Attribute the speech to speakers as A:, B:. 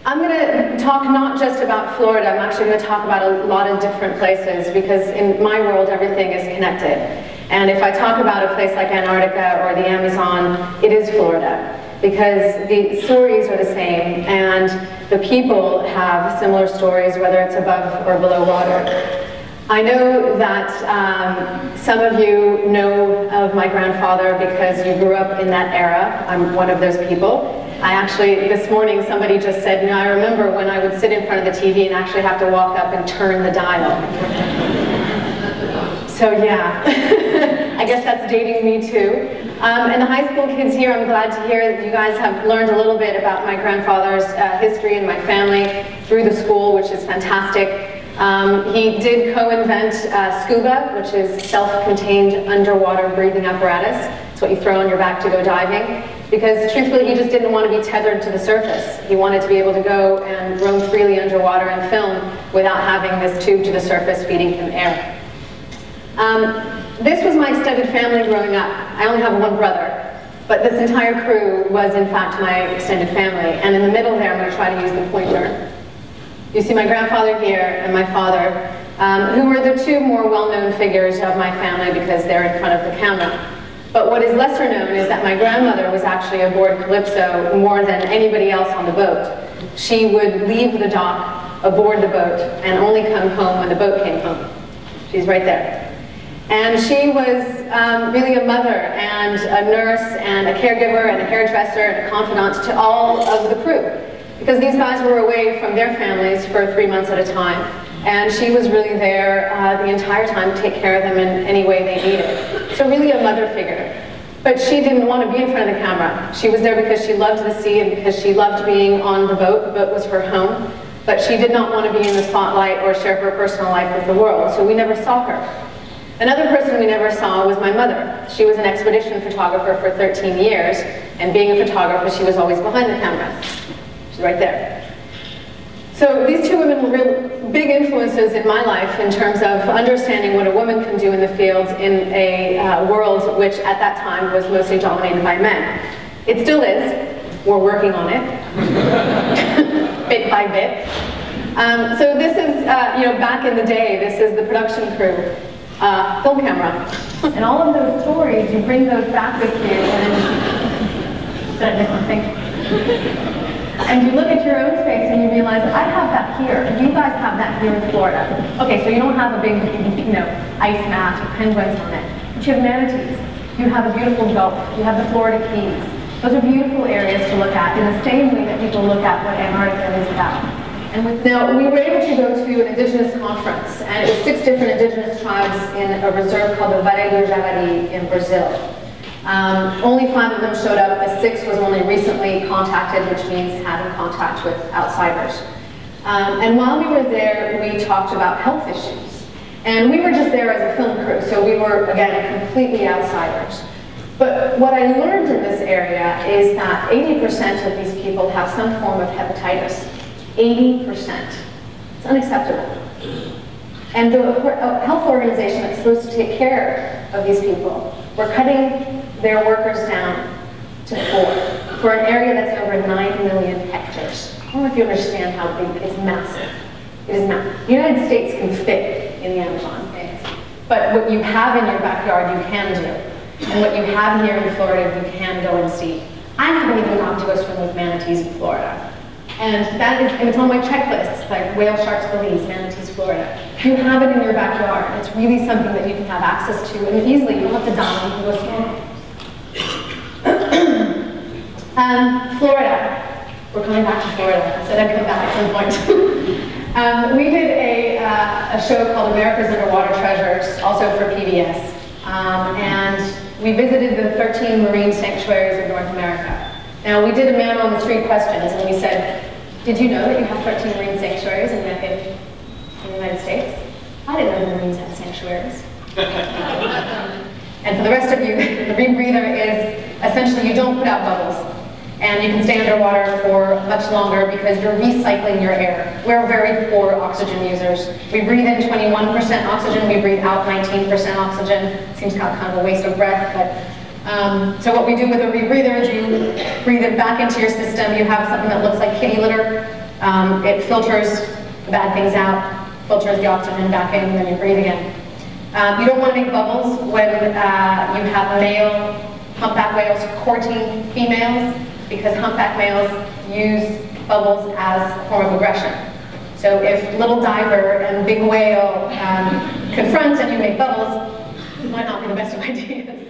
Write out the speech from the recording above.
A: I'm going to talk not just about Florida, I'm actually going to talk about a lot of different places, because in my world everything is connected. And if I talk about a place like Antarctica or the Amazon, it is Florida, because the stories are the same and the people have similar stories, whether it's above or below water. I know that some of you know of my grandfather because you grew up in that era. I'm one of those people. I actually, this morning, somebody just said, you know, I remember when I would sit in front of the TV and actually have to walk up and turn the dial. So yeah, I guess that's dating me too. And the high school kids here, I'm glad to hear that you guys have learned a little bit about my grandfather's history and my family through the school, which is fantastic. He did co-invent scuba, which is self-contained underwater breathing apparatus. It's what you throw on your back to go diving. Because truthfully, he just didn't want to be tethered to the surface. He wanted to be able to go and roam freely underwater and film without having this tube to the surface feeding him air. This was my extended family growing up. I only have one brother, but this entire crew was in fact my extended family. And in the middle there, I'm going to try to use the pointer. You see my grandfather here and my father, who were the two more well-known figures of my family because they're in front of the camera. But what is lesser known is that my grandmother was actually aboard Calypso more than anybody else on the boat. She would leave the dock, aboard the boat, and only come home when the boat came home. She's right there. And she was really a mother and a nurse and a caregiver and a hairdresser and a confidant to all of the crew. Because these guys were away from their families for 3 months at a time. And she was really there the entire time to take care of them in any way they needed. So really a mother figure. But she didn't want to be in front of the camera. She was there because she loved the sea and because she loved being on the boat. The boat was her home. But she did not want to be in the spotlight or share her personal life with the world, so we never saw her. Another person we never saw was my mother. She was an expedition photographer for 13 years, and being a photographer, she was always behind the camera. She's right there. So these two women were real big influences in my life in terms of understanding what a woman can do in the fields in a world which at that time was mostly dominated by men. It still is. We're working on it, bit by bit. So this is, you know, back in the day, this is the production crew, film camera. And all of those stories, you bring those back with you and did I miss something? And you look at your own space and you realize, I have that here, and you guys have that here in Florida. Okay, so you don't have a big, you know, ice mat or penguins on it, but you have manatees. You have a beautiful Gulf. You have the Florida Keys. Those are beautiful areas to look at in the same way that people look at what Antarctica is about. And now, we were able to go to an indigenous conference, and it was 6 different indigenous tribes in a reserve called the Vale do Javari in Brazil. Only 5 of them showed up. The 6th was only recently contacted, which means having contact with outsiders. And while we were there, we talked about health issues. And we were just there as a film crew, so we were, again, completely outsiders. But what I learned in this area is that 80% of these people have some form of hepatitis. 80%. It's unacceptable. And the health organization that's supposed to take care of these people, we're cutting their workers down to 4 for an area that's over 9 million hectares. I don't know if you understand how big it is. Massive. It is massive. The United States can fit in the Amazon, but what you have in your backyard, you can do. And what you have here in Florida, you can go and see. I haven't even gone to a swim with manatees in Florida. And that is, and it's on my checklist, like whale, sharks, Belize, manatees, Florida. You have it in your backyard. It's really something that you can have access to, and easily, you don't have to dive, you can go swimming. Florida. We're coming back to Florida. I said I'd come back at some point. We did a show called America's Underwater Treasures, also for PBS. And we visited the 13 marine sanctuaries of North America. Now, we did a man-on-the-street questions, and we said, did you know that you have 13 marine sanctuaries in the United States? I didn't know the Marines had sanctuaries. And for the rest of you, the rebreather is essentially you don't put out bubbles. And you can stay underwater for much longer because you're recycling your air. We're very poor oxygen users. We breathe in 21% oxygen, we breathe out 19% oxygen. Seems kind of a waste of breath, but so what we do with a rebreather is you breathe it back into your system. You have something that looks like kitty litter, It filters the bad things out, filters the oxygen back in, and then you breathe again. You don't want to make bubbles when you have male humpback whales courting females, because humpback males use bubbles as a form of aggression. So if little diver and big whale confront and you make bubbles, it might not be the best of ideas.